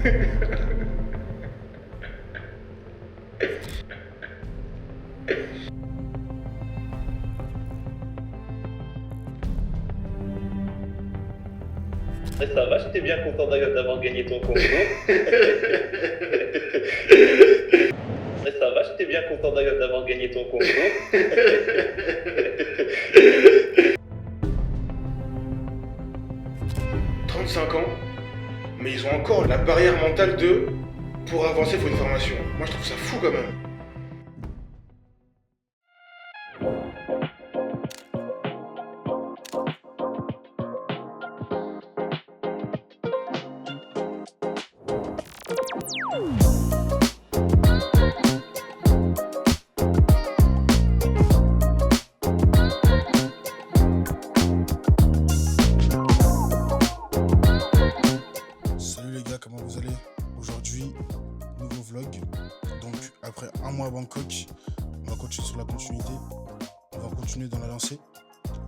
Mais ça va, j'étais bien content d'avoir gagné ton concours. Mais ça va, j'étais bien content d'avoir gagné ton concours. 35 ans, mais ils ont encore la barrière mentale de pour avancer, il faut une formation. Moi, je trouve ça fou quand même. Salut les gars, comment vous allez? Aujourd'hui, nouveau vlog. Donc après un mois à Bangkok, on va continuer sur la continuité. On va continuer dans la lancée.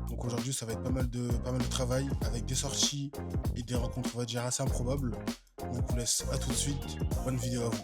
Donc aujourd'hui, ça va être pas mal de travail avec des sorties et des rencontres, on va dire, assez improbables. Donc on vous laisse à tout de suite. Bonne vidéo à vous.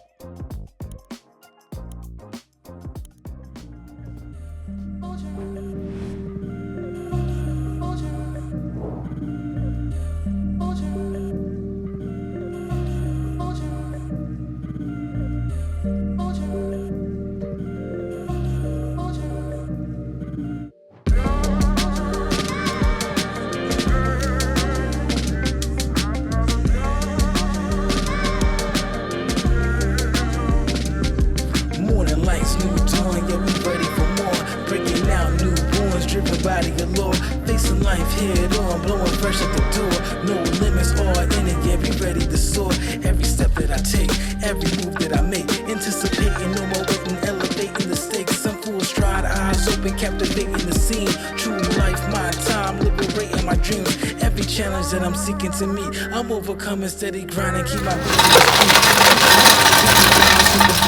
Body galore, facing life head on, blowing fresh at the door. No limits, all in it, yeah, be ready to soar. Every step that I take, every move that I make, anticipating, no more waiting, elevating the stakes. Some full stride, eyes open, captivating the scene. True life, my time, liberating my dreams. Every challenge that I'm seeking to meet, I'm overcoming, steady grinding, keep my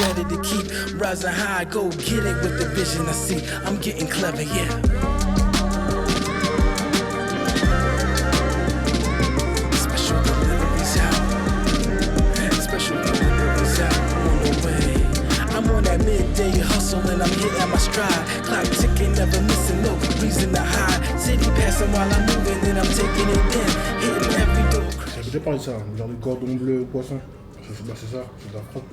ready to keep rising high, go get it with the vision I see. I'm getting clever, yeah. And I'm hitting my stride. Clock ticking, never missing, no reason to hide. City passing while I'm moving, and I'm taking it in, hitting every door. J'ai déjà parlé de ça, genre le cordon bleu au poisson. C'est ça, c'est de la fraude.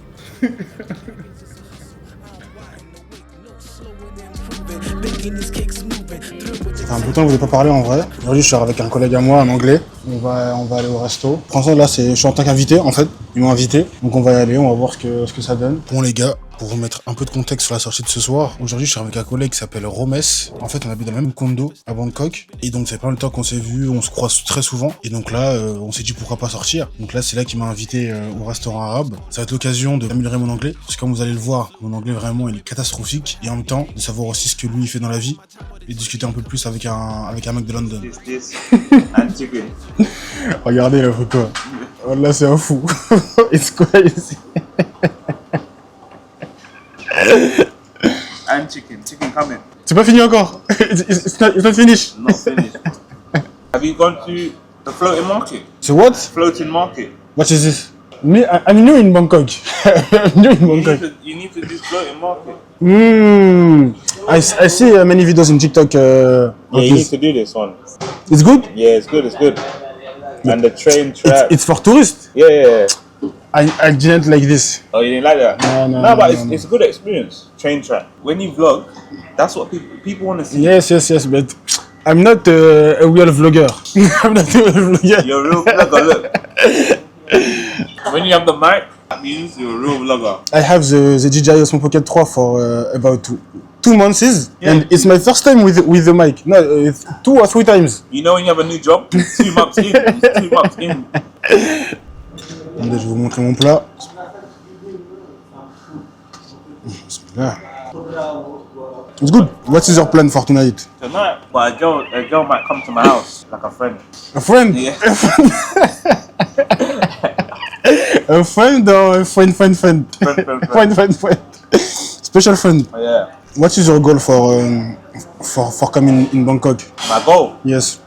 Ça fait un bout de temps que je n'ai pas parlé en vrai. Aujourd'hui, je suis avec un collègue à moi, un anglais. On va aller au resto. Pour l'instant, là, je suis en tant qu'invité, en fait. Ils m'ont invité. Donc, on va y aller, on va voir ce que ça donne. Bon, les gars, pour remettre un peu de contexte sur la sortie de ce soir, aujourd'hui, je suis avec un collègue qui s'appelle Romes. En fait, on habite dans le même condo à Bangkok. Et donc, ça fait pas le temps qu'on s'est vu, on se croise très souvent. Et donc là, on s'est dit pourquoi pas sortir. Donc là, c'est là qu'il m'a invité au restaurant arabe. Ça va être l'occasion d'améliorer mon anglais. Parce que comme vous allez le voir, mon anglais vraiment, il est catastrophique. Et en même temps, de savoir aussi ce que lui, il fait dans la vie. Et discuter un peu plus avec un mec de London. Regardez la photo. Oh, là, c'est un fou. It's crazy. And chicken coming. C'est pas fini encore. It's not finished. Not finished. Have you gone to the floating market? So what? Floating market. What is this? Me, I'm new in Bangkok. I'm new in Bangkok. You need to do floating market. I see many videos in TikTok. Yeah, you need to do this one. It's good? Yeah, it's good, it's good. And the train track. It's for tourists? Yeah. I didn't like this. Oh, you didn't like that? No, but it's a good experience. Train track. When you vlog, that's what people want to see. Yes, but I'm not a real vlogger. I'm not a real vlogger. You're a real vlogger, look. When you have the mic, that means you're a real vlogger. I have the DJI Osmo Pocket 3 for about 2 months, and it's my first time with the mic. No, it's 2 or 3 times. You know when you have a new job, 2 months in, 2 months in. Attendez, je vais vous montrer mon plat. It's good. What is your plan for tonight? Tonight, well, a girl might come to my house, like a friend. A friend? Yeah. A friend or a friend? Friend. Friend. Special friend. Oh, yeah. What is your goal for coming in Bangkok? My goal Yes.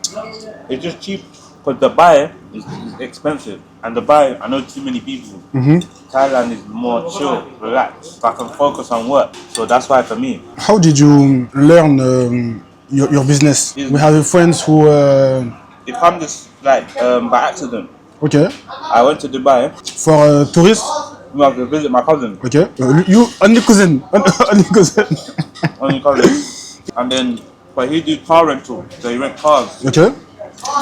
is just cheap Because Dubai is expensive. And Dubai, I know too many people. Thailand is more chill, relaxed. So I can focus on work. So that's why for me. How did you learn your business? We have friends who... It comes just like by accident. Okay. I went to Dubai. For tourists? To visit my cousin. Okay. You only cousin. Only cousin. Only cousin. And then, but he do car rental. So he rent cars. Okay.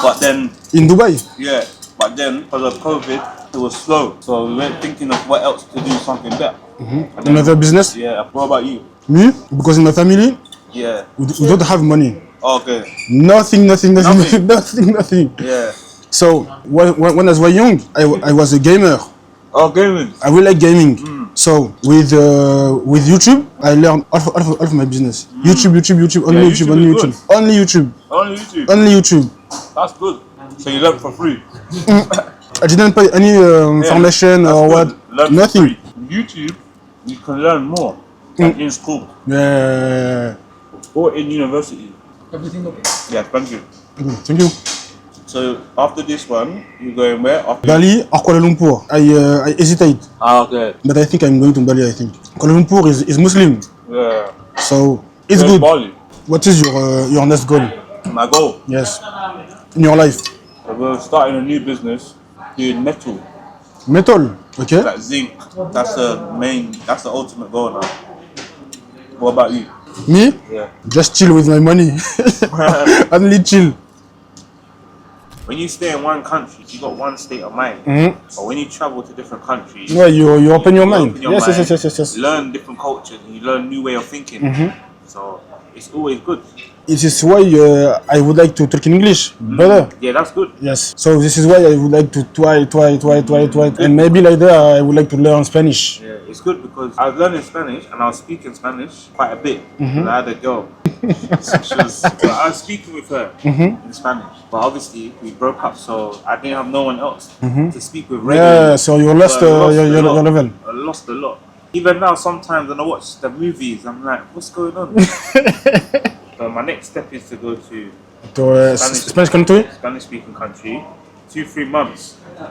But then... In Dubai? Yeah. But then, because of COVID, it was slow. So we went thinking of what else to do something better. Another business? Yeah. What about you? Me? Because in my family, Yeah. we don't have money. Okay. Nothing. Nothing. Nothing. Yeah. So when I was young, I was a gamer. Oh, gaming. I really like gaming. So with YouTube, I learned all of my business. YouTube, only YouTube, only YouTube YouTube, is only YouTube, Only YouTube. only YouTube. That's good. So you learn for free. I didn't pay any information or what. Learn for Nothing. free. YouTube, you can learn more than in school Yeah. or in university. Everything okay? Yeah, thank you. Thank you. So after this one, you're going where? After Bali or Kuala Lumpur? I hesitate, okay. but I think I'm going to Bali. I think Kuala Lumpur is Muslim, Yeah. so it's Where's good. Bali? What is your next goal? My goal. Yes, in your life. We're starting a new business doing metal, Metal. Okay. like zinc. That's the ultimate goal now. What about you? Me? Yeah. Just chill with my money. Only chill. When you stay in one country, you got one state of mind. But when you travel to different countries, Yeah, you open your you mind. open your Yes, mind, yes. learn different cultures, and you learn new way of thinking. So it's always good. This is why I would like to talk in English better. Yeah, that's good. Yes. So this is why I would like to try, and maybe later I would like to learn Spanish. Yeah, it's good because I was learning Spanish and I was speaking Spanish quite a bit. I had a girl. I was speaking with her in Spanish, but obviously we broke up, so I didn't have no one else to speak with regularly. Yeah. So you lost So I your a lot. level. I lost a lot. Even now, sometimes when I watch the movies, I'm like, what's going on? So my next step is to go to To Spanish country. Spanish-speaking country, 2-3 months, and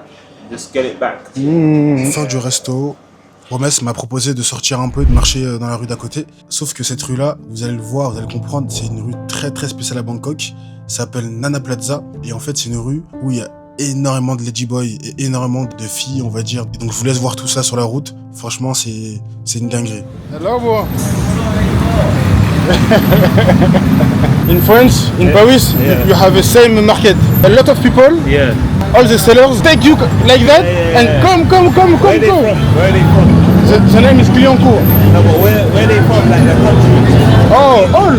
just get it back. Fin du resto. Romes m'a proposé de sortir un peu, de marcher dans la rue d'à côté. Sauf que cette rue-là, vous allez le voir, vous allez le comprendre, c'est une rue très très spéciale à Bangkok. Ça s'appelle Nana Plaza. Et en fait, c'est une rue où il y a énormément de ladyboys et énormément de filles, on va dire. Et donc, je vous laisse voir tout ça sur la route. Franchement, c'est une dinguerie. Hello, bro. In France, in Paris, you have the same market. A lot of people, all the sellers take you like that and come. Where are they from? The name is Clignancourt. No, but where are they from? Like the country? Oh, all.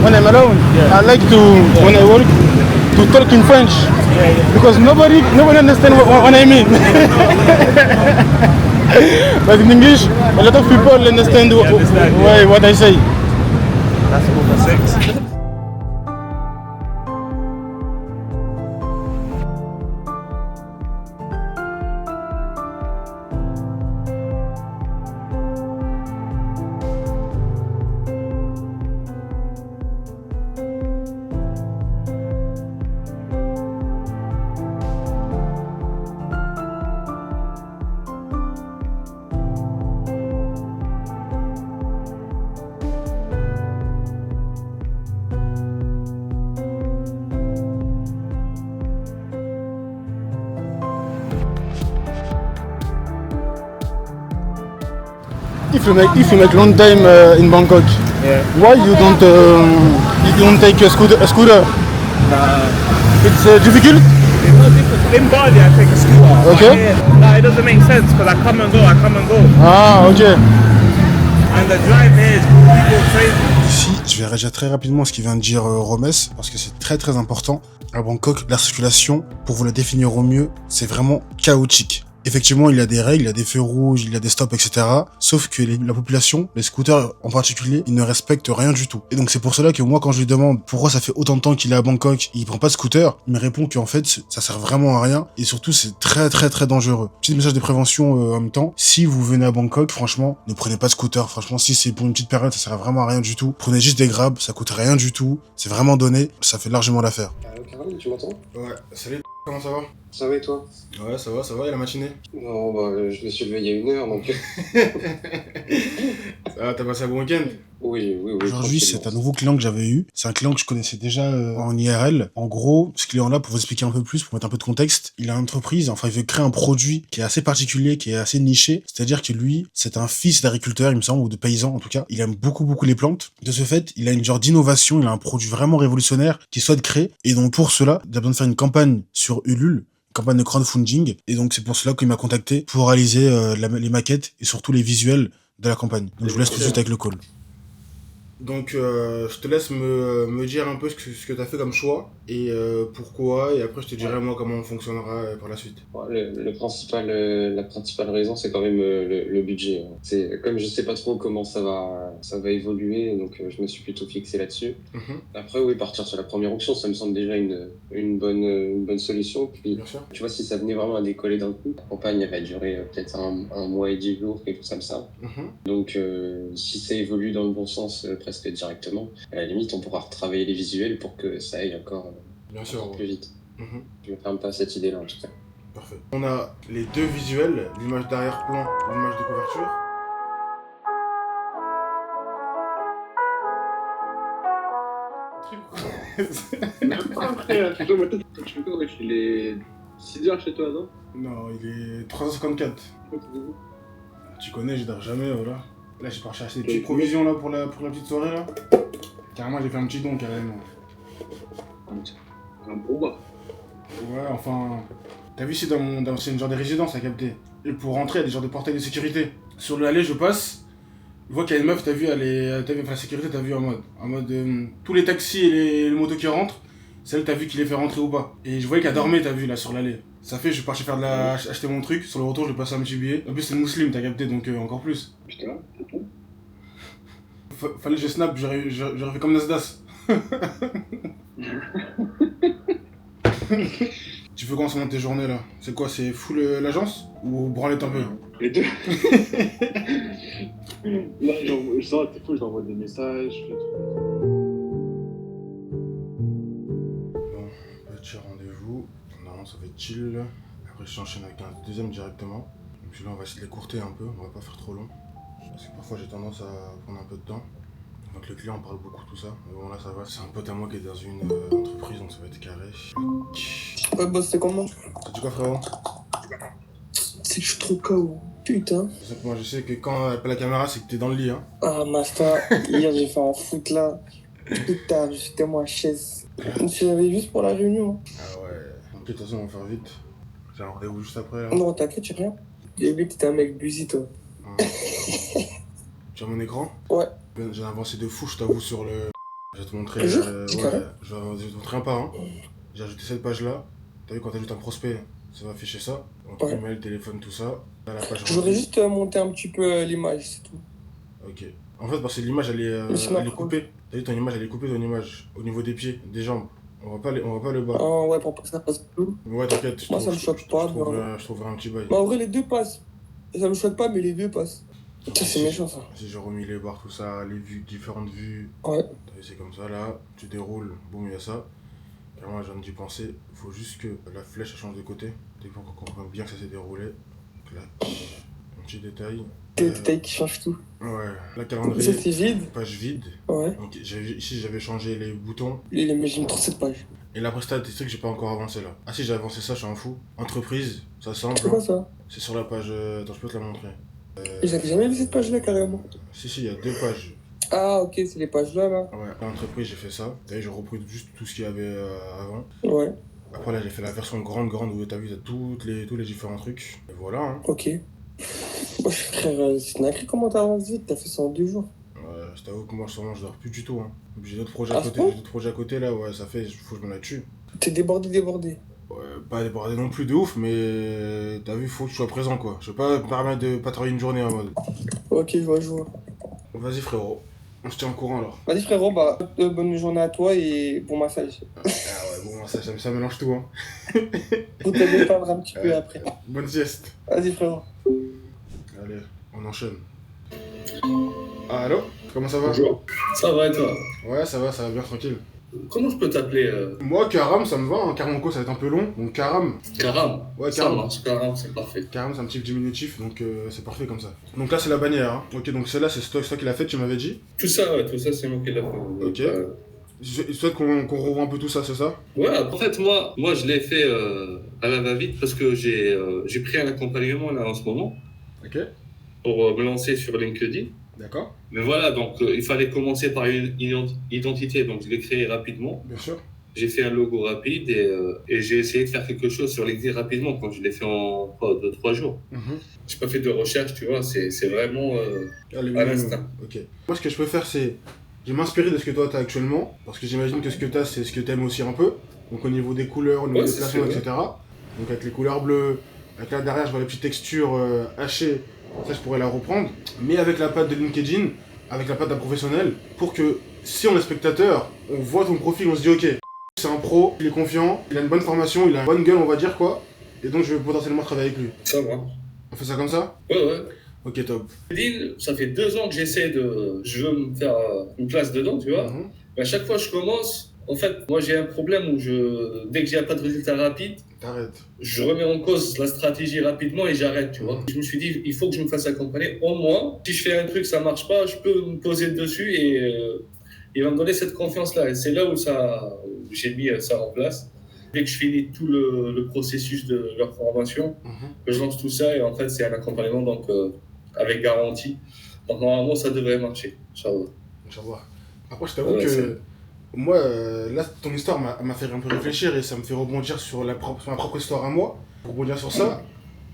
When I'm alone, I like to, when I work, to talk in French. Because nobody understands what I mean. But in English, a lot of people understand what I say. That's all for sex. If you make long time in Bangkok, why you don't take a scooter? It's difficult. It's not different. In Bali, I take a scooter. Okay. No, it doesn't make sense because I come and go. Ah, ok. And the drive here is people crazy. Ici, je vais réagir très rapidement à ce qu'il vient de dire Romes, parce que c'est très important. À Bangkok, la circulation, pour vous la définir au mieux, c'est vraiment chaotique. Effectivement, il y a des règles, il y a des feux rouges, il y a des stops, etc. Sauf que la population, les scooters en particulier, ils ne respectent rien du tout. Et donc c'est pour cela que moi, quand je lui demande pourquoi ça fait autant de temps qu'il est à Bangkok, il prend pas de scooter, il me répond qu'en fait, ça sert vraiment à rien. Et surtout, c'est très très très dangereux. Petit message de prévention en même temps. Si vous venez à Bangkok, franchement, ne prenez pas de scooter. Franchement, si c'est pour une petite période, ça sert vraiment à rien du tout. Prenez juste des grabs, ça coûte rien du tout. C'est vraiment donné, ça fait largement l'affaire. Caroline, tu m'entends? Ouais, salut, comment ça va? Ça va et toi? Ouais, ça va, et la matinée? Non, bah, je me suis levé il y a 1 heure, donc... Ça va, t'as passé un bon week-end? Oui. Aujourd'hui, c'est un tranquillement. nouveau client que j'avais eu. C'est un client que je connaissais déjà en IRL. En gros, ce client-là, pour vous expliquer un peu plus, pour mettre un peu de contexte, il a une entreprise, enfin, il veut créer un produit qui est assez particulier, qui est assez niché. C'est-à-dire que lui, c'est un fils d'agriculteur, il me semble, ou de paysan en tout cas. Il aime beaucoup les plantes. De ce fait, il a une genre d'innovation, il a un produit vraiment révolutionnaire qu'il souhaite créer. Et donc, pour cela, il a besoin de faire une campagne sur Ulule, campagne de crowdfunding, et donc c'est pour cela qu'il m'a contacté pour réaliser les maquettes et surtout les visuels de la campagne. Donc je vous laisse tout de suite avec le call. Donc je te laisse me dire un peu ce que tu as fait comme choix et pourquoi, et après je te dirai moi comment on fonctionnera par la suite. Ouais, la principale raison, c'est quand même le budget. Hein. C'est, comme je sais pas trop comment ça va évoluer, donc je me suis plutôt fixé là-dessus. Après, oui, partir sur la première option, ça me semble déjà une bonne solution. Puis, Bien sûr. tu vois, si ça venait vraiment à décoller d'un coup, la campagne, elle va durer peut-être un mois et 10 jours, quelque chose comme ça. Donc, si ça évolue dans le bon sens presque directement, à la limite, on pourra retravailler les visuels pour que ça aille encore, Bien sûr, encore ouais. plus vite. Je me ferme pas à cette idée-là, en tout cas. Parfait. On a les deux visuels, l'image d'arrière-plan, l'image de couverture. Même pas, frère. Tu vois, tu peux, wesh, il est 6h chez toi, non? Non, il est 3h54. Tu connais, je dors jamais, voilà. Là, j'ai pas cherché des petites provisions là pour la petite soirée là. Carrément, j'ai fait un petit don carrément. Un bon bas. Ouais, enfin. T'as vu, c'est c'est une genre de résidence à capter. Et pour rentrer, il y a des genres de portails de sécurité. Sur le aller, je passe. Je vois qu'il y a une meuf, t'as vu, enfin, la sécurité, t'as vu en mode tous les taxis et les motos qui rentrent, celle, t'as vu qu'il les fait rentrer ou pas. Et je voyais qu'elle dormait, t'as vu, là, sur l'allée. Ça fait, je suis parti acheter mon truc. Sur le retour, je passe un petit billet. En plus, c'est musulman, t'as capté, donc encore plus. Putain, c'est tout. Fallait que je snap, j'aurais fait comme Nasdaq. Tu fais quoi en ce moment de tes journées là? C'est quoi? C'est full l'agence? Ou branlette un peu? Les deux. Là, je sors, t'es fou, j'envoie des messages, je fais tout. Bon, petit rendez-vous. Normalement, ça va être chill. Après, je t'enchaîne avec un deuxième directement. Donc celui-là, on va essayer de l'écourter un peu. On va pas faire trop long. Parce que parfois, j'ai tendance à prendre un peu de temps. Donc le client parle beaucoup, tout ça. Mais bon, là, ça va. C'est un pote à moi qui est dans une entreprise, donc ça va être carré. Ouais, boss, c'est comment? T'as dit quoi, frérot? C'est que je suis trop KO. Putain. C'est que moi, je sais que quand elle appelle la caméra, c'est que t'es dans le lit, hein. Ah, Master, hier j'ai fait un foot là. Putain, j'étais moi chaise. Je suis réveillé juste pour la réunion. Ah ouais. Ok, de toute façon, on va faire vite. J'ai un rendez-vous juste après, là. Non, t'inquiète, j'ai rien. J'ai vu que t'étais un mec busy, toi. Tu as mon écran? Ouais. J'ai avancé de fou, je t'avoue, sur le... Je vais te montrer... Jure ouais, carré. je vais te montrer un par un. J'ai ajouté cette page-là. T'as vu, quand t'ajoutes un prospect, ça va afficher ça. Donc, Ouais. email, téléphone, tout ça. Là, la page Je voudrais rendu. juste monter un petit peu l'image, c'est tout. Ok. En fait, parce que l'image, elle Mais sinon, est coupée. T'as vu, ton image, elle est coupée, ton image. Au niveau des pieds, des jambes. On voit pas le bas. Ah ouais, pour pas que ça passe plus. Mais ouais, t'inquiète. Moi, ça me choque pas, Je trouverai un petit bail. Mais en vrai, les deux passent. Ça me choque pas, mais les deux passent. Ça, c'est méchant, ça. Si j'ai remis les barres, tout ça, les vues, différentes vues. Ouais. T'as vu, c'est comme ça, là. Tu déroules, boum, il y a ça. Carrément, je viens d'y penser. Il faut juste que la flèche elle change de côté. Dès qu'on comprend bien que ça s'est déroulé. Clac. Un petit détail. Des détails qui changent tout. Ouais. La Ça, calendrier. c'est vide. Page vide. Ouais. Donc, ici, j'avais changé les boutons. Mais j'aime trop cette page. Et la prestat des trucs, j'ai pas encore avancé là. Ah si, j'ai avancé ça, je suis un fou. Entreprise, ça semble. C'est quoi ça? C'est sur la page. Attends, je peux te la montrer. J'avais jamais vu cette page-là, carrément. Si, il y a deux pages. Ah, ok, c'est les pages-là, là. Ouais, l'entreprise, j'ai fait ça. T'as vu, j'ai repris juste tout ce qu'il y avait avant. Ouais. Après, là, j'ai fait la version grande où t'as vu, t'as tous les différents trucs. Et voilà, hein. Ok. Moi, frère, c'est une dinguerie comment t'as avancé vite, t'as fait ça en 2 jours. Ouais, je t'avoue que moi, sûrement, je dors plus du tout, hein. J'ai d'autres projets À à côté, fond là, ouais, ça fait, faut que je me la tue. T'es débordé. Pas déborder non plus de ouf, mais t'as vu, faut que tu sois présent quoi. Je vais pas me permettre de pas travailler une journée en mode. Ok, je vois. Vas-y frérot, on se tient au courant alors. Vas-y frérot, bah, bonne journée à toi et bon massage. Ah ouais, bon, ça mélange tout hein. Faut te détendre un petit peu après. Bonne sieste. Vas-y frérot. Allez, on enchaîne. Ah, allô? Comment ça va? Bonjour. Ça va et toi? Ouais, ça va bien tranquille. Comment je peux t'appeler Moi, Karam, ça me va, hein. Karamoko, ça va être un peu long, donc Karam. Karam? Ouais, Ça Karam. marche, Karam, c'est parfait. Karam, c'est un petit diminutif, donc c'est parfait comme ça. Donc là, c'est la bannière, hein. Ok, donc celle-là, c'est toi qui l'as fait, tu m'avais dit. Tout ça, c'est moi qui l'ai fait. Ok. Je souhaite qu'on revoie un peu tout ça, c'est ça? Ouais, en fait, moi je l'ai fait à la va-vite parce que j'ai pris un accompagnement là en ce moment Ok, pour me lancer sur LinkedIn. d'accord, Mais voilà, donc il fallait commencer par une identité, donc je l'ai créé rapidement. bien sûr. J'ai fait un logo rapide et j'ai essayé de faire quelque chose sur LinkedIn rapidement quand je l'ai fait en 2-3 jours. J'ai pas fait de recherche, tu vois, c'est vraiment Allez, à l'instinct. Ok. Moi, ce que je peux faire, c'est. Je vais m'inspirer de ce que toi t'as actuellement, parce que j'imagine que ce que t'as, c'est ce que t'aimes aussi un peu. Donc au niveau des couleurs, au niveau Ouais, des c'est placements, sûr, etc. Donc avec les couleurs bleues, avec là derrière, je vois les petites textures hachées, ça je pourrais la reprendre. Mais avec la patte de LinkedIn, avec la patte d'un professionnel, pour que si on est spectateur, on voit ton profil, on se dit ok, c'est un pro, il est confiant, il a une bonne formation, il a une bonne gueule, on va dire quoi. Et donc je vais potentiellement travailler avec lui. Ça va. On fait ça comme ça? Ouais. Ok, top. LinkedIn, ça fait 2 ans que je veux me faire une place dedans, tu vois. Mais à chaque fois que je commence, en fait, moi j'ai un problème où dès que j'ai pas de résultat rapide, T'arrêtes. je remets en cause la stratégie rapidement et j'arrête, tu vois. Je me suis dit, il faut que je me fasse accompagner. Au moins, si je fais un truc, ça marche pas, je peux me poser dessus et il va me donner cette confiance-là. Et c'est là où j'ai mis ça en place. Dès que je finis tout le processus de leur formation, que je lance tout ça et en fait, c'est un accompagnement donc avec garantie. Donc normalement, ça devrait marcher. Inch'Allah. Inch'Allah. Après, je t'avoue que moi, là, ton histoire m'a fait un peu réfléchir et ça me fait rebondir sur ma propre histoire à moi. Pour rebondir sur ça,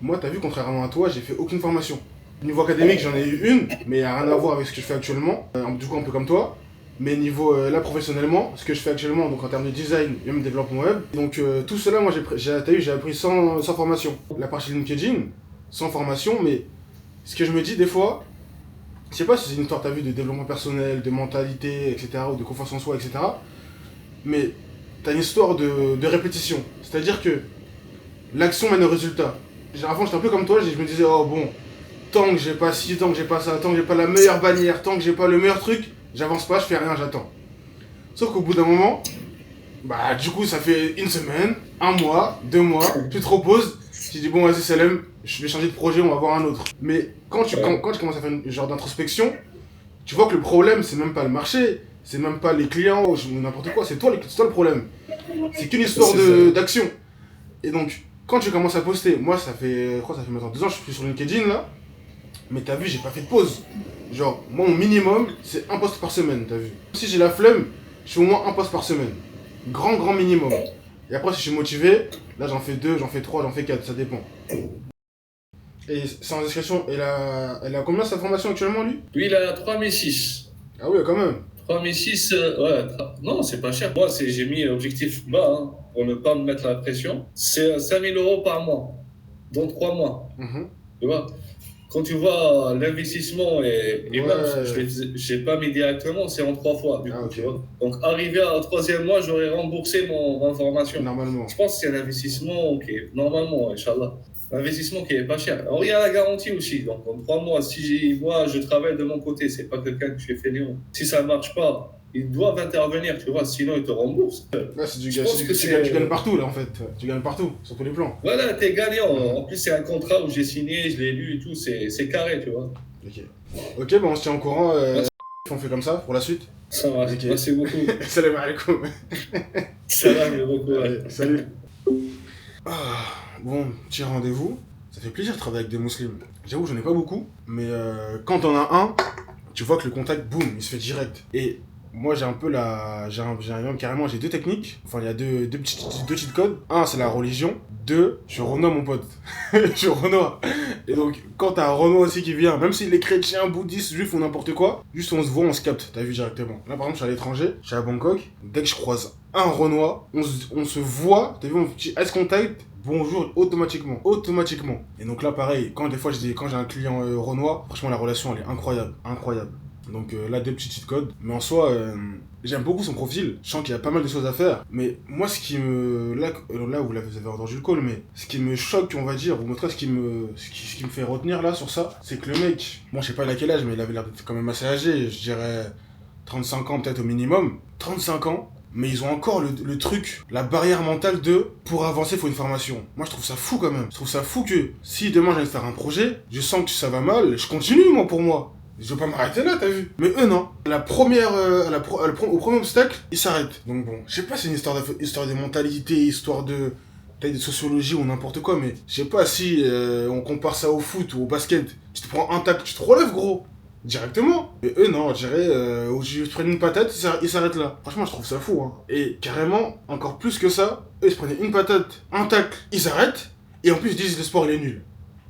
moi, t'as vu, contrairement à toi, j'ai fait aucune formation. Niveau académique, j'en ai eu une, mais il n'y a rien à voir avec ce que je fais actuellement. Du coup, un peu comme toi. Mais niveau là, professionnellement, ce que je fais actuellement, donc en termes de design, même développement web. Donc tout cela, moi, j'ai appris sans formation. La partie LinkedIn, sans formation, mais ce que je me dis des fois, je sais pas si c'est une histoire, t'as vu, de développement personnel, de mentalité, etc., ou de confiance en soi, etc., mais t'as une histoire de répétition. C'est-à-dire que l'action mène au résultat. Avant, j'étais un peu comme toi, je me disais, oh bon, tant que j'ai pas ci, tant que j'ai pas ça, tant que j'ai pas la meilleure bannière, tant que j'ai pas le meilleur truc, j'avance pas, je fais rien, j'attends. Sauf qu'au bout d'un moment, bah du coup, ça fait une semaine, 1 mois, 2 mois, tu te reposes, tu dis bon, vas-y, Salem, je vais changer de projet, on va voir un autre. Mais quand tu commences à faire une genre d'introspection, tu vois que le problème, c'est même pas le marché, c'est même pas les clients ou n'importe quoi, c'est toi le problème. C'est qu'une histoire d'action. Et donc, quand tu commences à poster, moi, ça fait maintenant 2 ans que je suis sur LinkedIn là, mais t'as vu, j'ai pas fait de pause. Genre, moi, mon minimum, c'est 1 post par semaine, t'as vu. Si j'ai la flemme, je fais au moins 1 post par semaine. Grand minimum. Et après, si je suis motivé, là, j'en fais 2, j'en fais 3, j'en fais 4, ça dépend. Et sans discrétion, elle a combien sa formation actuellement, lui? Lui, il a 3006. Ah oui, quand même. 3006, ouais. Non, c'est pas cher. Moi, j'ai mis objectif bas hein, pour ne pas me mettre la pression. C'est 5000 € par mois, dans 3 mois. Tu vois? Quand tu vois l'investissement et Ouais. même, je l'ai pas mis directement, c'est en 3 fois. Du coup, tu vois. Donc, arrivé au 3e mois, j'aurais remboursé ma formation. Normalement. Je pense que c'est un investissement qui est, normalement, Inch'Allah, un investissement qui est pas cher. Alors, il y a la garantie aussi. Donc, en 3 mois, moi, je travaille de mon côté, c'est pas quelqu'un que je fais fainéant. Si ça marche pas, ils doivent intervenir, tu vois, sinon ils te remboursent. Là, c'est du Je gars, pense que tu gagnes partout, là, en fait. Tu gagnes partout, sur tous les plans. Voilà, t'es gagnant. En plus, c'est un contrat où j'ai signé, je l'ai lu et tout, c'est carré, tu vois. Ok, bah on se tient au courant. On fait comme ça pour la suite. Ça va, Ok. merci beaucoup. Salam alaikum. Ça va, mais beaucoup. Ouais. Allez, salut. Bon, petit rendez-vous. Ça fait plaisir de travailler avec des musulmans. J'avoue, j'en ai pas beaucoup, mais quand on a un, tu vois que le contact, boum, il se fait direct. Et moi, j'ai un peu j'ai 2 techniques. Enfin, il y a deux cheat codes. Un, c'est la religion. 2, je renoie mon pote. Je renoie. Et donc, quand t'as un Renoir aussi qui vient, même s'il est chrétien, bouddhiste, juif ou n'importe quoi, juste on se voit, on se capte. T'as vu directement. Là, par exemple, je suis à l'étranger, je suis à Bangkok. Dès que je croise un Renoir, on se voit, t'as vu, on dit eye contact, bonjour, automatiquement. Et donc là, pareil, quand j'ai un client Renoir, franchement, la relation, elle est incroyable. Donc là, deux petits cheat codes. Mais en soi, j'aime beaucoup son profil. Je sens qu'il y a pas mal de choses à faire. Mais moi, ce qui me... Là vous avez entendu le call, mais ce qui me choque, on va dire, ou en tout cas, ce qui me fait retenir là sur ça, c'est que le mec, bon, je sais pas il a quel âge, mais il avait l'air d'être quand même assez âgé. Je dirais 35 ans peut-être au minimum. 35 ans. Mais ils ont encore le truc, la barrière mentale de pour avancer, il faut une formation. Moi, je trouve ça fou quand même. Je trouve ça fou que si demain j'ai envie de faire un projet, je sens que ça va mal, je continue, moi, pour moi. Je veux pas m'arrêter là, t'as vu? Mais eux, non. Au premier obstacle, ils s'arrêtent. Donc bon, je sais pas si c'est une histoire de mentalité, histoire de peut-être de sociologie ou n'importe quoi, mais je sais pas si on compare ça au foot ou au basket. Tu te prends un tacle, tu te relèves, gros. Directement. Et eux, non, je dirais, je prenne une patate, ils s'arrêtent là. Franchement, je trouve ça fou, hein. Et carrément, encore plus que ça, eux, ils se prenaient une patate, un tacle, ils s'arrêtent, et en plus, ils disent que le sport, il est nul.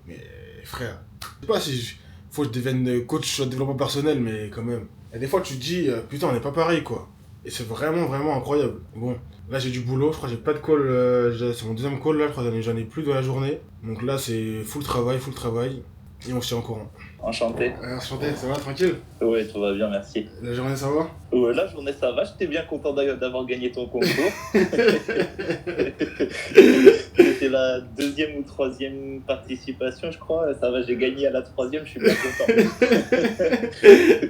Mais, frère, je sais pas si faut que je devienne coach de développement personnel, mais quand même. Et des fois, tu te dis, putain, on n'est pas pareil, quoi. Et c'est vraiment incroyable. Bon, là, j'ai du boulot, je crois que j'ai pas de call, c'est mon deuxième call, là, je crois que j'en ai plus de la journée. Donc là, c'est full travail, et on se tient au courant. Enchanté. Enchanté, ça va, tranquille? Ouais, tout va bien, merci. La journée, ça va? Ouais, la journée, ça va. J'étais bien content d'avoir gagné ton concours. C'était la deuxième ou troisième participation, je crois. Ça va, j'ai gagné à la troisième, je suis bien content.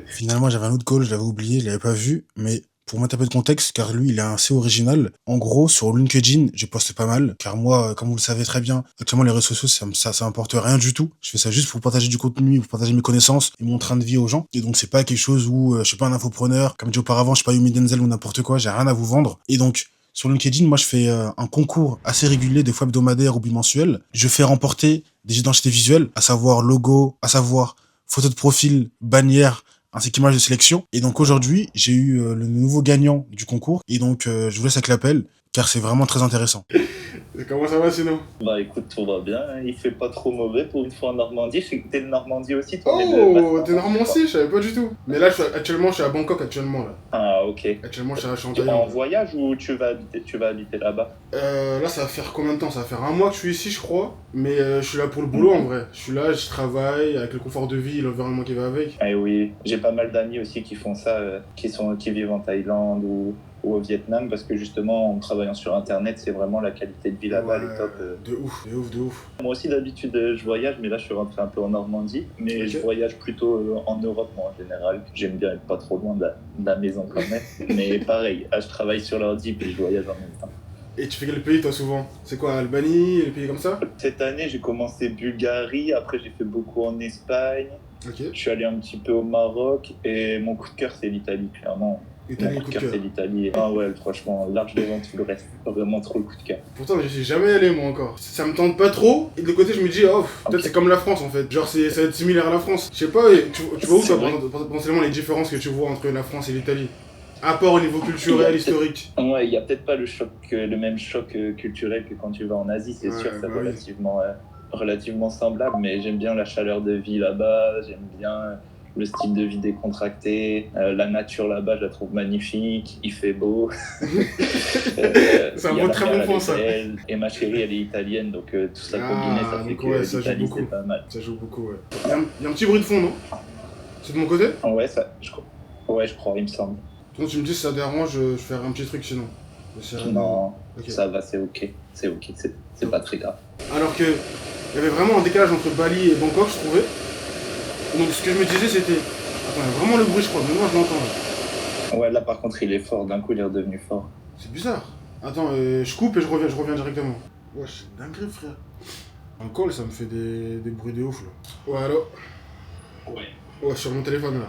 Finalement, j'avais un autre call, je l'avais oublié, je l'avais pas vu, mais pour mettre un peu de contexte, car lui, il est assez original. En gros, sur LinkedIn, je poste pas mal, car moi, comme vous le savez très bien, actuellement, les réseaux sociaux, ça m'apporte rien du tout. Je fais ça juste pour partager du contenu, pour partager mes connaissances et mon train de vie aux gens. Et donc, c'est pas quelque chose où je suis pas un infopreneur, comme dit auparavant, je suis pas Yumi Denzel ou n'importe quoi, j'ai rien à vous vendre. Et donc, sur LinkedIn, moi, je fais un concours assez régulier, des fois hebdomadaire ou bimensuel. Je fais remporter des identités visuelles, à savoir logo, à savoir photo de profil, bannière, ainsi qu'image de sélection. Et donc aujourd'hui, j'ai eu le nouveau gagnant du concours. Et donc, je vous laisse avec l'appel, car c'est vraiment très intéressant. Et comment ça va sinon? Bah écoute, tout va bien. Il fait pas trop mauvais pour une fois en Normandie. Je sais que t'es de Normandie aussi, toi. Oh, t'es Normand aussi? Je savais pas du tout. Mais là, actuellement, je suis à Bangkok, actuellement, là. Ah, ok. Actuellement, je suis à Tu es en Chantaillon. voyage ou tu vas habiter là-bas? Là, ça va faire combien de temps? Ça va faire un mois que je suis ici, je crois. Mais je suis là pour le boulot, en vrai. Je suis là, je travaille, avec le confort de vie, l'environnement qui va avec. Eh oui, j'ai pas mal d'amis aussi qui font ça, qui vivent en Thaïlande ou au Vietnam, parce que justement, en travaillant sur Internet, c'est vraiment la qualité de vie là-bas, elle est top. De ouf. Moi aussi, d'habitude, je voyage, mais là, je suis rentré un peu en Normandie. Mais Ok. je voyage plutôt en Europe, moi, en général. J'aime bien être pas trop loin de la maison, quand même. Mais pareil, je travaille sur l'ordi, puis je voyage en même temps. Et tu fais quel pays, toi, souvent? C'est quoi, Albanie, les pays comme ça? Cette année, j'ai commencé Bulgarie, après, j'ai fait beaucoup en Espagne. Ok. Je suis allé un petit peu au Maroc, et mon coup de cœur, c'est l'Italie, clairement. Italie, Mon coup de cœur, c'est l'Italie. Ah ouais, franchement, large devant tout le reste. Vraiment trop le coup de cœur. Pourtant, je suis jamais allé, moi, encore. Ça me tente pas trop. Et de l'autre côté, je me dis, oh, peut-être c'est comme la France, en fait. Genre, ça va être similaire à la France. Je sais pas, tu vois où, C'est toi, vrai. potentiellement, les différences que tu vois entre la France et l'Italie? À part au niveau culturel, historique. Ouais, il y a peut-être pas le même choc culturel que quand tu vas en Asie, c'est Ouais, sûr, c'est bah oui. relativement semblable, mais j'aime bien la chaleur de vie là-bas, j'aime bien le style de vie décontracté, la nature là-bas, je la trouve magnifique, il fait beau. C'est un Il y a mot la très mer, bon elle point, est ça. belle, et ma chérie, elle est italienne, donc tout ça Ah, combiné, ça fait donc que ouais, ça joue l'Italie, beaucoup. c'est pas mal. Ça joue beaucoup, ouais. Il y a un petit bruit de fond, non? C'est de mon côté? Ouais, je crois, il me semble. Donc tu me dis si ça dérange, je ferai un petit truc sinon. J'essaierai de- Non, Ok. ça va, c'est ok, c'est pas très grave. Alors que il y avait vraiment un décalage entre Bali et Bangkok, je trouvais. Donc ce que je me disais c'était... Attends, il y a vraiment le bruit je crois, mais moi je l'entends là. Ouais, là par contre, il est fort, d'un coup, il est redevenu fort. C'est bizarre. Attends, je coupe et je reviens directement. Wesh, c'est dingue frère. Un call ça me fait des bruits de ouf là. Ouais allô? Ouais. Ouais, sur mon téléphone là.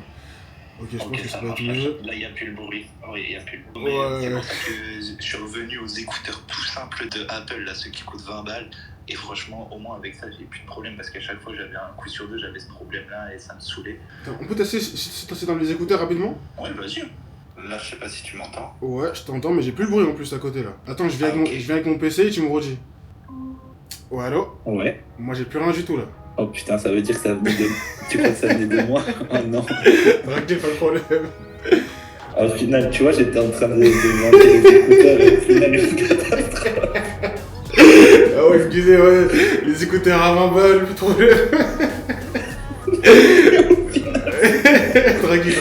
Ok, je pense que ça doit être mieux. Là, il n'y a plus le bruit. Oui, il n'y a plus le bruit. Ouais. C'est pour ça que je suis revenu aux écouteurs tout simples de Apple, là, ceux qui coûtent 20 balles. Et franchement, au moins avec ça, j'ai plus de problème parce qu'à chaque fois, j'avais un coup sur deux, j'avais ce problème-là et ça me saoulait. Attends, on peut tester si c'est dans les écouteurs rapidement? Ouais, vas-y. Là, je sais pas si tu m'entends. Ouais, je t'entends, mais j'ai plus le bruit en plus à côté là. Attends, je viens ok. avec mon PC et tu me redis. Ouais, allô? Ouais. Moi j'ai plus rien du tout là. Oh putain, ça veut dire que ça venait de... Tu crois que ça venait de moi? Oh non. Tranquille, pas de problème. Au final, tu vois, j'étais en train de vendre les écouteurs et au final, une catastrophe. Ah ouais, je me disais, ouais, les écouteurs à 20 balles, plus trop. Tranquille.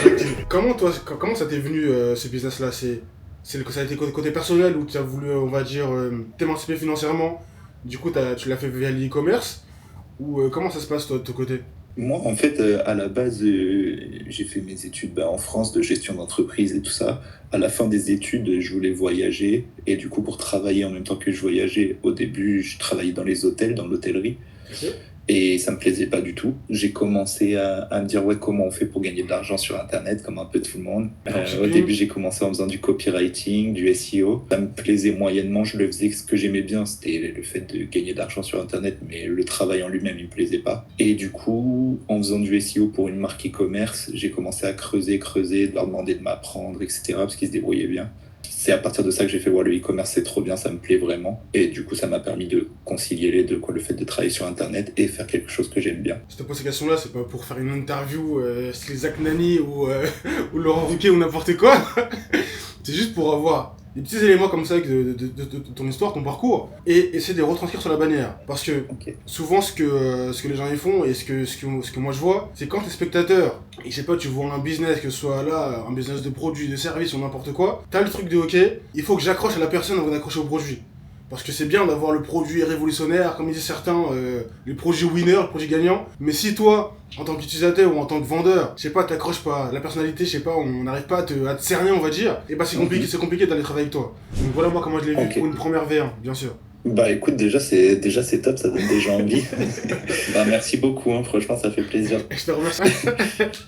Comment ça t'est venu ce business-là? Ça a été côté personnel ou tu as voulu, on va dire, t'émanciper financièrement? Du coup, tu l'as fait via l'e-commerce? Ou comment ça se passe, toi, de ton côté? Moi, en fait, à la base, j'ai fait mes études en France de gestion d'entreprise et tout ça. À la fin des études, je voulais voyager. Et du coup, pour travailler en même temps que je voyageais, au début, je travaillais dans les hôtels, dans l'hôtellerie. Ok. Et ça me plaisait pas du tout. J'ai commencé à me dire, ouais, comment on fait pour gagner de l'argent sur Internet, comme un peu tout le monde. Au début, j'ai commencé en faisant du copywriting, du SEO. Ça me plaisait moyennement, je le faisais. Ce que j'aimais bien, c'était le fait de gagner de l'argent sur Internet, mais le travail en lui-même, il me plaisait pas. Et du coup, en faisant du SEO pour une marque e-commerce, j'ai commencé à creuser, de leur demander de m'apprendre, etc., parce qu'ils se débrouillaient bien. C'est à partir de ça que j'ai fait, ouais, le e-commerce c'est trop bien, ça me plaît vraiment. Et du coup, ça m'a permis de concilier les deux, quoi, le fait de travailler sur Internet et faire quelque chose que j'aime bien. Je te pose ces questions-là, c'est pas pour faire une interview style Zach Nani ou Laurent Ruquier ou n'importe quoi. C'est juste pour avoir des petits éléments comme ça de ton histoire, ton parcours, et essayer de les retranscrire sur la bannière. Parce que souvent, ce que les gens y font, et ce que moi je vois, c'est quand t'es spectateur, et je sais pas, tu vois un business, que ce soit là, un business de produits, de services ou n'importe quoi, t'as le truc de ok, il faut que j'accroche à la personne avant d'accrocher au produit. Parce que c'est bien d'avoir le produit révolutionnaire, comme disent certains, le produit winner, le produit gagnant. Mais si toi, en tant qu'utilisateur ou en tant que vendeur, je sais pas, t'accroches pas, la personnalité, je sais pas, on n'arrive pas à te cerner, on va dire, et bah c'est compliqué d'aller travailler avec toi. Donc voilà moi comment je l'ai vu pour une première V1, bien sûr. Bah écoute, déjà c'est top, ça donne déjà envie. Bah merci beaucoup, hein, franchement ça fait plaisir. Je te remercie.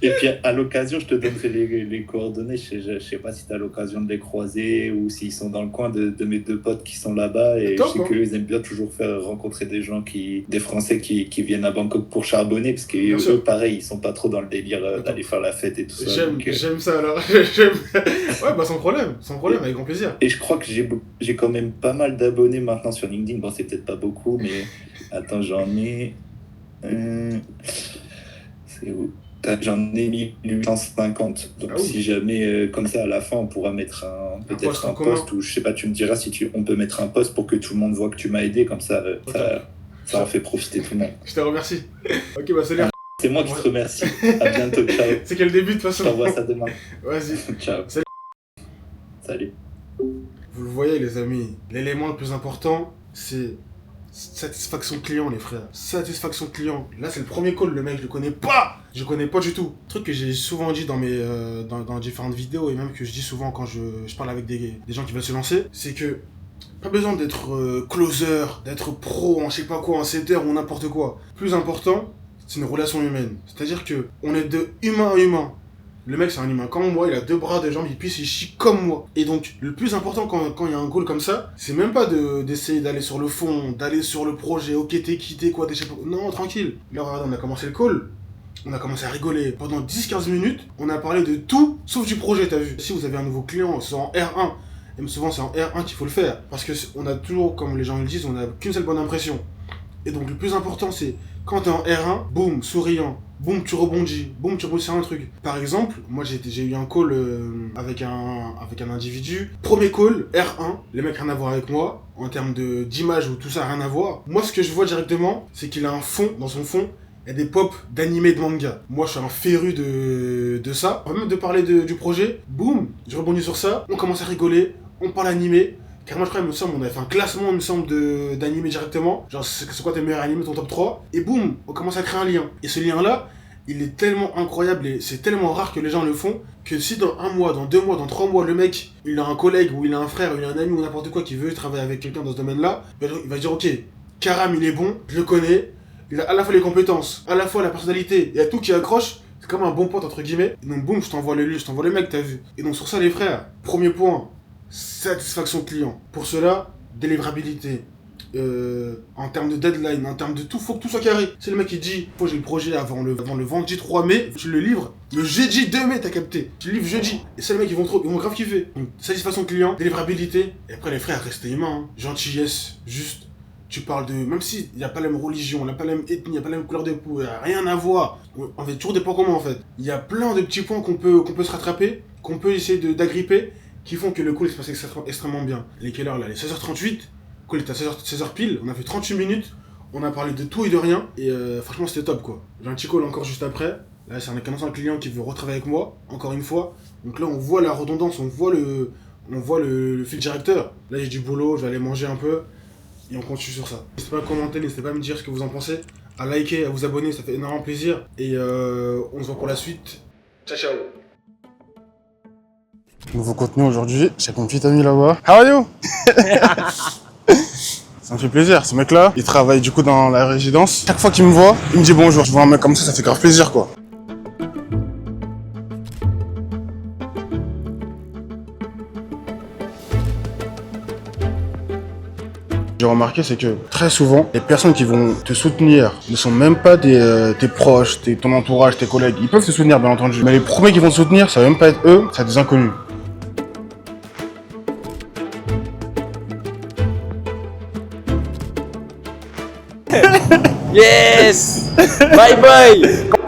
Et puis à l'occasion, je te donnerai les coordonnées, je sais pas si tu as l'occasion de les croiser ou s'ils sont dans le coin de mes deux potes qui sont là-bas. Et top, je sais qu'eux, ils aiment bien toujours faire rencontrer des Français qui viennent à Bangkok pour charbonner, parce qu'eux, pareil, ils sont pas trop dans le délire d'aller faire la fête et tout ça. J'aime ça alors. Ouais, bah sans problème, avec grand plaisir. Et je crois que j'ai quand même pas mal d'abonnés maintenant sur LinkedIn. Bon, c'est peut-être pas beaucoup, mais attends, j'en ai. C'est où? J'en ai 1850. Donc, si jamais, comme ça, à la fin, on pourra mettre peut-être un post, ou je sais pas, tu me diras si on peut mettre un post pour que tout le monde voit que tu m'as aidé, comme ça, ça en fait profiter tout le monde. Je te remercie. Ok, bah salut. C'est moi qui te remercie. À bientôt, ciao. C'est quel début de toute façon? Je t'envoie ça demain. Vas-y. Ciao. Salut. Vous le voyez, les amis, l'élément le plus important, c'est satisfaction client, les frères. Satisfaction client. Là, c'est le premier call, le mec, je le connais pas. Je connais pas du tout. Truc que j'ai souvent dit dans différentes vidéos, et même que je dis souvent quand je parle avec des gens qui veulent se lancer, c'est que pas besoin d'être closer, d'être pro en je sais pas quoi, en setter ou n'importe quoi. Plus important, c'est une relation humaine. C'est-à-dire que on est de humain à humain. Le mec, c'est un humain comme moi, il a 2 bras, 2 jambes, il pisse, il chie comme moi. Et donc, le plus important quand il y a un goal comme ça, c'est même pas d'essayer d'aller sur le fond, d'aller sur le projet, ok, t'es quitté, quoi, t'es je sais pas. Non, tranquille. Là, regarde, on a commencé le call. On a commencé à rigoler. Pendant 10-15 minutes, on a parlé de tout, sauf du projet, t'as vu. Si vous avez un nouveau client, c'est en R1. Et souvent, c'est en R1 qu'il faut le faire. Parce que on a toujours, comme les gens le disent, on a qu'une seule bonne impression. Et donc, le plus important, c'est quand t'es en R1, boum, souriant. Boum, tu rebondis. Boum, tu rebondis sur un truc. Par exemple, moi j'ai eu un call avec un individu. Premier call, R1. Les mecs, rien à voir avec moi. En termes d'image ou tout ça, rien à voir. Moi, ce que je vois directement, c'est qu'il a un fond, dans son fond, il y a des pop d'animé, de manga. Moi, je suis un féru de ça. Avant même de parler du projet, boum, je rebondis sur ça. On commence à rigoler. On parle animé. Car moi je crois, il me semble, on avait fait un classement, il me semble, d'animés directement. Genre, c'est quoi tes meilleurs animés, ton top 3? Et boum, on commence à créer un lien. Et ce lien-là, il est tellement incroyable et c'est tellement rare que les gens le font, que si dans 1 mois, dans 2 mois, dans 3 mois, le mec, il a un collègue ou il a un frère, ou il a un ami ou n'importe quoi qui veut travailler avec quelqu'un dans ce domaine-là, il va dire, ok, Karam, il est bon, je le connais, il a à la fois les compétences, à la fois la personnalité, il y a tout qui accroche. C'est comme un bon pote, entre guillemets. Et donc, boum, je t'envoie le mec, t'as vu. Et donc, sur ça, les frères, premier point, satisfaction client. Pour cela, délivrabilité. En termes de deadline, en termes de tout, faut que tout soit carré. C'est le mec qui dit, faut que j'ai le projet avant le vendredi 3 mai, tu le livres le jeudi 2 mai, t'as capté. Tu le livres jeudi. Et c'est le mec, ils vont grave kiffer. Donc, satisfaction client, délivrabilité. Et après, les frères, restez humains. Hein. Gentillesse, juste. Tu parles de... Même s'il n'y a pas la même religion, il n'y a pas la même ethnie, il n'y a pas la même couleur de peau, il n'y a rien à voir. On fait toujours des points communs en fait. Il y a plein de petits points qu'on peut se rattraper qu'on peut essayer d'agripper qui font que le call se passe extrêmement bien. Les quelle heure là? Les 16h38, le call était à 16h pile, on a fait 38 minutes, on a parlé de tout et de rien, et franchement c'était top quoi. J'ai un petit call encore juste après, là c'est un ancien client qui veut retravailler avec moi, encore une fois, donc là on voit la redondance, on voit le fil directeur. Là j'ai du boulot, je vais aller manger un peu, et on continue sur ça. N'hésitez pas à commenter, n'hésitez pas à me dire ce que vous en pensez, à liker, à vous abonner, ça fait énormément plaisir, et on se voit pour la suite. Ciao ciao. Nouveau contenu aujourd'hui, j'ai mon petit ami là-bas. How are you? Ça me fait plaisir, ce mec-là, il travaille du coup dans la résidence. Chaque fois qu'il me voit, il me dit bonjour. Je vois un mec comme ça fait grave plaisir quoi. J'ai remarqué, c'est que très souvent, les personnes qui vont te soutenir ne sont même pas tes proches, ton entourage, tes collègues. Ils peuvent te soutenir, bien entendu. Mais les premiers qui vont te soutenir, ça va même pas être eux, c'est des inconnus. Yes! Bye bye!